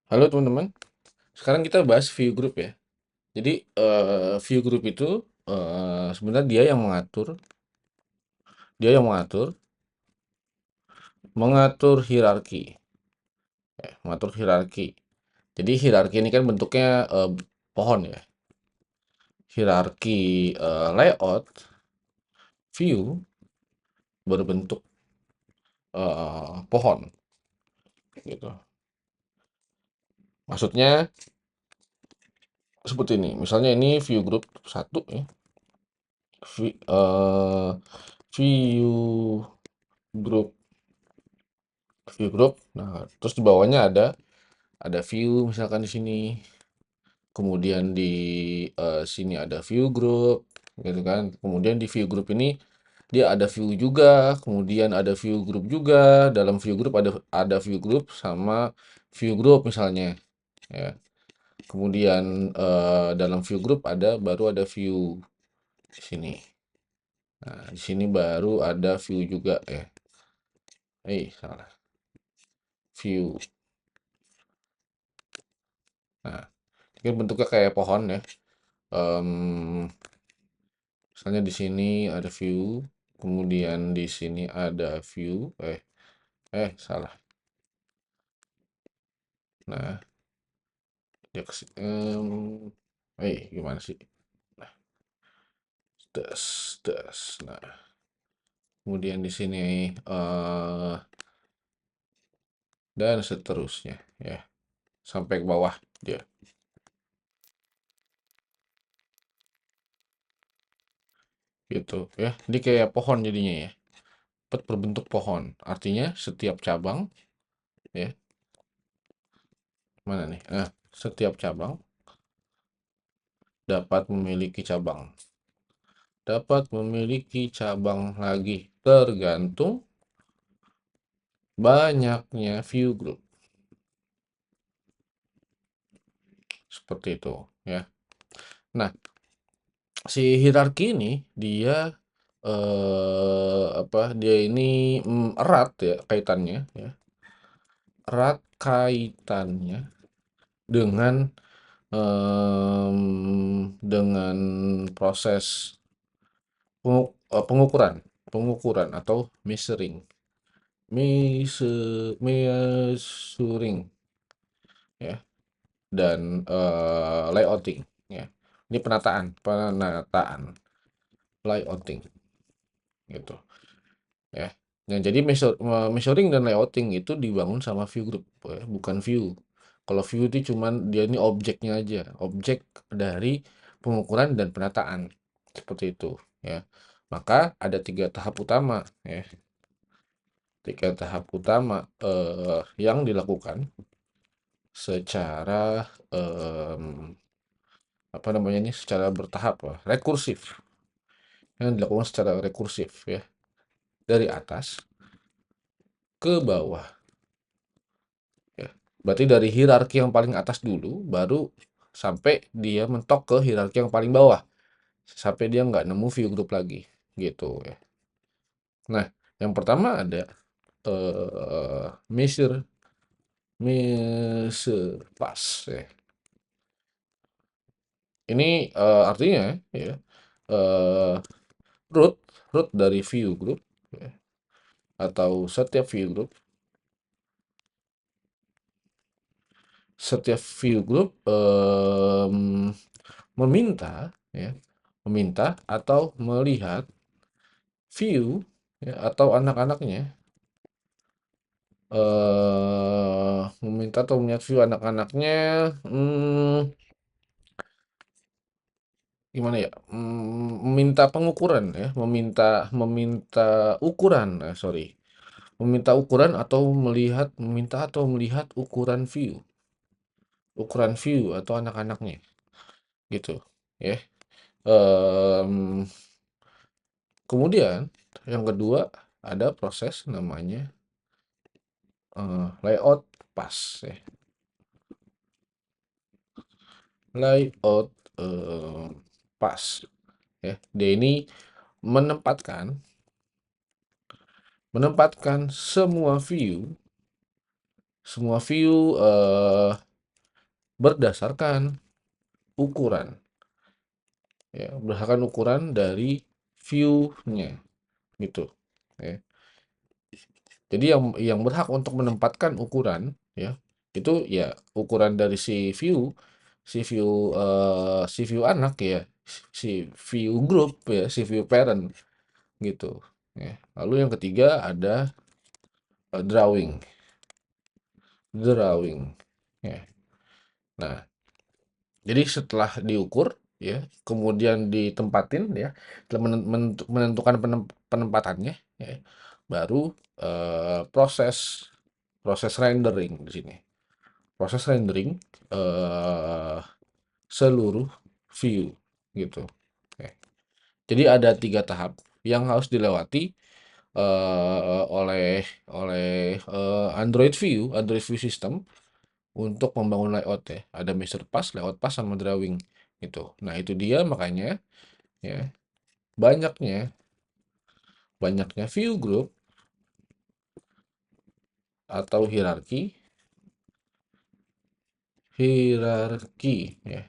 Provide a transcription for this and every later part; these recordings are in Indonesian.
Halo teman-teman, sekarang kita bahas view group ya. Jadi view group itu sebenarnya dia yang mengatur hierarki, mengatur hierarki. Jadi hierarki ini kan bentuknya pohon ya. Hierarki layout view berbentuk pohon gitu. Maksudnya seperti ini. Misalnya ini view group satu ya. Vi- eh, view group view group. Nah, terus di bawahnya ada view misalkan di sini, kemudian di sini ada view group, gitu kan. Kemudian di view group ini dia ada view juga, kemudian ada view group juga. Dalam view group ada view group sama view group misalnya, ya. Kemudian dalam view group baru ada view di sini. Nah, di sini baru ada view juga ya. Salah. View. Nah, ini bentuknya kayak pohon ya. Em, Misalnya di sini ada view, kemudian di sini ada view, salah. Nah, dia gimana sih? Nah, das. Nah, kemudian di sini dan seterusnya ya, sampai ke bawah dia. Gitu ya. Jadi kayak pohon jadinya ya. Berbentuk pohon. Artinya setiap cabang ya, mana nih? Setiap cabang dapat memiliki cabang lagi tergantung banyaknya view group. Seperti itu ya. Nah, si hierarki ini dia ini erat ya kaitannya ya. Erat kaitannya dengan dengan proses pengukuran, atau measuring. Measuring ya, dan layouting ya. Ini penataan layouting gitu ya. Nah, jadi measuring dan layouting itu dibangun sama view group ya, bukan view. Kalau view itu cuman dia ini objeknya aja, objek dari pengukuran dan penataan seperti itu ya. Maka ada tiga tahap utama ya, yang dilakukan secara apa namanya ini, secara bertahap rekursif, yang dilakukan secara rekursif ya, dari atas ke bawah ya. Berarti dari hierarki yang paling atas dulu baru sampai dia mentok ke hierarki yang paling bawah, sampai dia nggak nemu view group lagi gitu ya. Nah, yang pertama ada measure measure pass ya. Ini artinya ya, eh, root root dari view group ya, atau setiap view group meminta ya, atau melihat view ya, atau anak-anaknya, meminta atau melihat view anak-anaknya, gimana ya, meminta pengukuran ya, meminta ukuran, sorry, meminta atau melihat ukuran view atau anak-anaknya gitu ya. Em, Kemudian yang kedua ada proses namanya layout pass ya. Layout pass ya. Dia ini menempatkan menempatkan semua view berdasarkan ukuran, ya, berdasarkan ukuran dari view-nya, gitu, ya. Jadi yang berhak untuk menempatkan ukuran, ya, itu ya ukuran dari si view anak, ya, si view group, ya, si view parent, gitu, ya. Lalu yang ketiga ada drawing, drawing, ya. Nah, jadi setelah diukur, ya, kemudian ditempatin, ya, setelah menentukan penempatannya, ya, baru proses proses rendering di sini. Proses rendering seluruh view, gitu. Oke. Jadi ada 3 tahap yang harus dilewati oleh oleh Android View System untuk membangun layout, ya. Ada master pass, layout pass, sama drawing gitu. Nah, itu dia makanya, ya, banyaknya banyaknya view group atau hierarki, ya,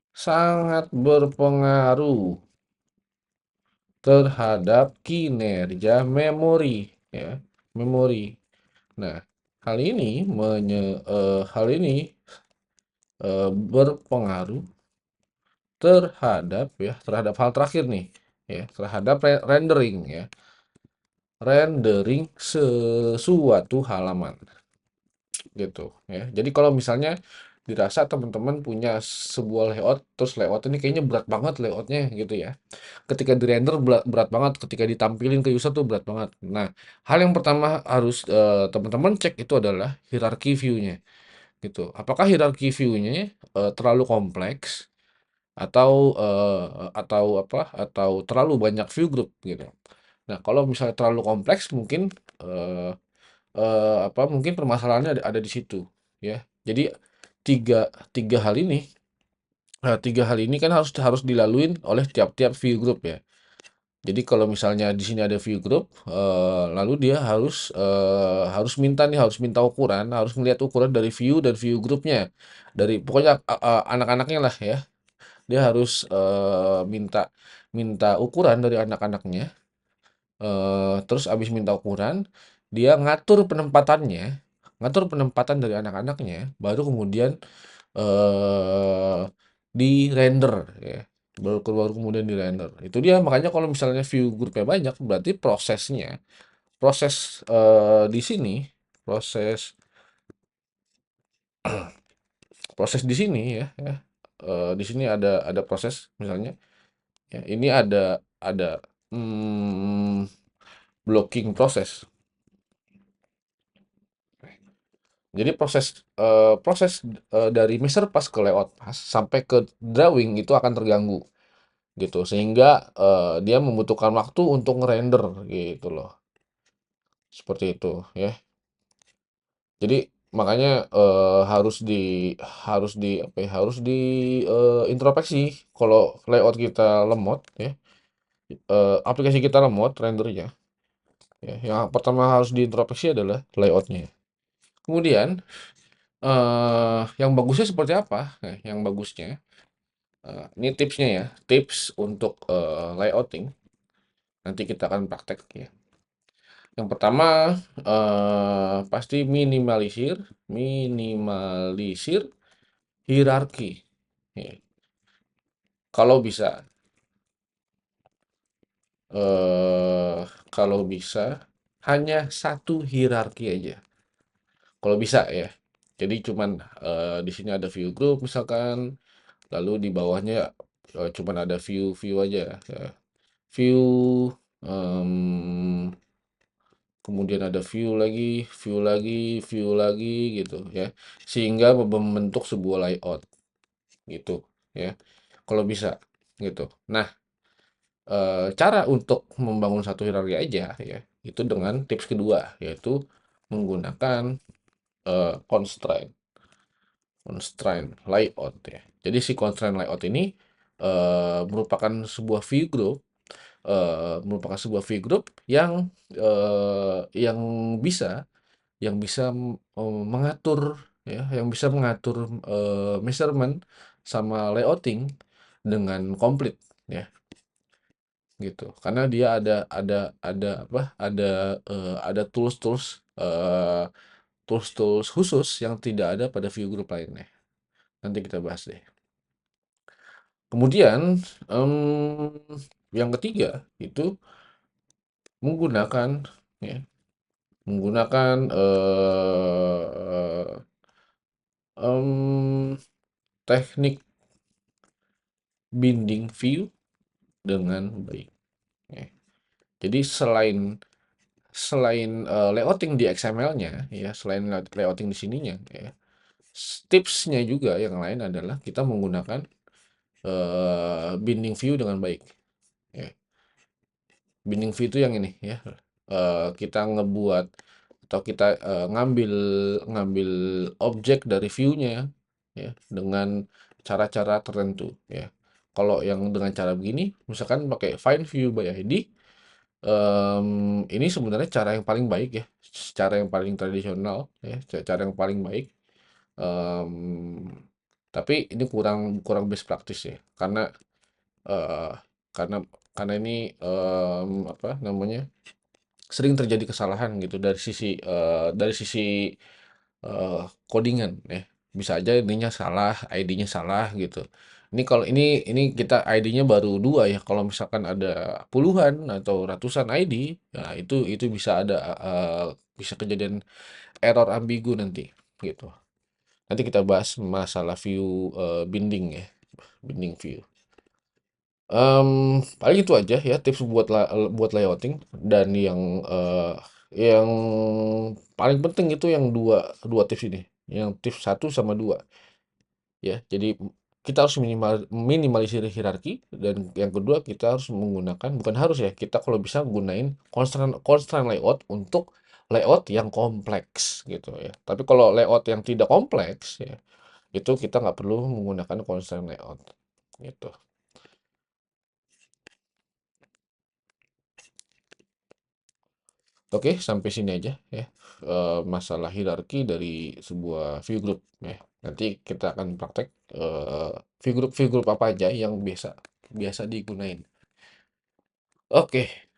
sangat berpengaruh terhadap kinerja memori, ya, memori. Nah, hal ini berpengaruh terhadap hal terakhir nih, ya, terhadap rendering, ya, rendering sesuatu halaman, gitu, ya. Jadi kalau misalnya dirasa teman-teman punya sebuah layout, terus layout ini kayaknya berat banget layoutnya, gitu ya. Ketika di render berat banget, ketika ditampilin ke user tuh berat banget. Nah, hal yang pertama harus teman-teman cek itu adalah hierarki view-nya, gitu. Apakah hierarki view-nya terlalu kompleks, atau terlalu banyak view group, gitu. Nah, kalau misalnya terlalu kompleks, mungkin eh, mungkin permasalahannya ada di situ, ya. Jadi tiga tiga hal ini tiga hal ini kan harus harus dilaluin oleh tiap-tiap view group, ya. Jadi kalau misalnya di sini ada view group, lalu dia harus minta ukuran, harus melihat ukuran dari view dan view grupnya, dari pokoknya anak-anaknya lah, ya. Dia harus minta minta ukuran dari anak-anaknya, terus abis minta ukuran, dia ngatur penempatan dari anak-anaknya, baru kemudian eh di render, ya. Baru kemudian di render. Itu dia makanya kalau misalnya view grupnya banyak, berarti proses di sini, proses proses di sini, ya. Di sini ada proses misalnya, ya, ini ada hmm, blocking proses. Jadi proses dari Mister Pass ke layout pass sampai ke drawing itu akan terganggu, gitu, sehingga dia membutuhkan waktu untuk ngerender, gitu loh, seperti itu, ya. Jadi makanya introspeksi kalau layout kita lemot, ya, aplikasi kita lemot rendernya, ya. Yang pertama harus diintrospeksi adalah layoutnya. Kemudian yang bagusnya seperti apa? Nah, yang bagusnya, ini tipsnya, ya, tips untuk layouting. Nanti kita akan praktek, ya. Yang pertama, pasti minimalisir minimalisir hierarki, ya. Kalau bisa, eh kalau bisa hanya satu hierarki aja. Kalau bisa, ya. Jadi cuman di sini ada view group misalkan, lalu di bawahnya cuman ada view aja, ya. View, em, kemudian ada view lagi, view lagi, gitu, ya. Sehingga membentuk sebuah layout, gitu, ya. Kalau bisa, gitu. Nah, cara untuk membangun satu hierarki aja, ya, itu dengan tips kedua, yaitu menggunakan constraint constraint layout, ya. Jadi si constraint layout ini merupakan sebuah view group yang bisa mengatur, ya, yang bisa mengatur measurement sama layouting dengan komplit ya gitu. Karena dia ada apa? Ada tools-tools khusus yang tidak ada pada view group lainnya. Nanti kita bahas deh. Kemudian yang ketiga itu menggunakan ya, menggunakan teknik binding view dengan baik. Ya. Jadi selain selain layouting di XML-nya ya, selain layouting di sininya ya, tipsnya juga yang lain adalah kita menggunakan binding view dengan baik. Ya. Binding view itu yang ini ya, kita ngebuat atau kita ngambil ngambil objek dari view-nya ya dengan cara-cara tertentu ya. Kalau yang dengan cara begini, misalkan pakai find view by ID, ini sebenarnya cara yang paling baik ya, cara yang paling tradisional ya, cara yang paling baik. Em, tapi ini kurang kurang best practice ya, eh, karena karena ini apa namanya, sering terjadi kesalahan gitu dari sisi codingan ya. Bisa aja ininya salah, ID-nya salah gitu. Ini kita ID-nya baru dua ya. Kalau misalkan ada puluhan atau ratusan ID, ya itu bisa ada bisa kejadian error ambigu nanti gitu. Nanti kita bahas masalah view binding ya, binding view. Paling itu aja ya tips buat layouting dan yang paling penting itu yang dua dua tips ini, yang tips satu sama dua ya. Jadi kita harus minimalisir hierarki dan yang kedua kita harus menggunakan, bukan harus ya, kita kalau bisa gunain constraint constraint layout untuk layout yang kompleks gitu ya. Tapi kalau layout yang tidak kompleks ya itu kita nggak perlu menggunakan constraint layout gitu. Oke, sampai sini aja ya. Masalah hierarki dari sebuah view group ya. Nanti kita akan praktek view group apa aja yang biasa biasa digunain. Oke.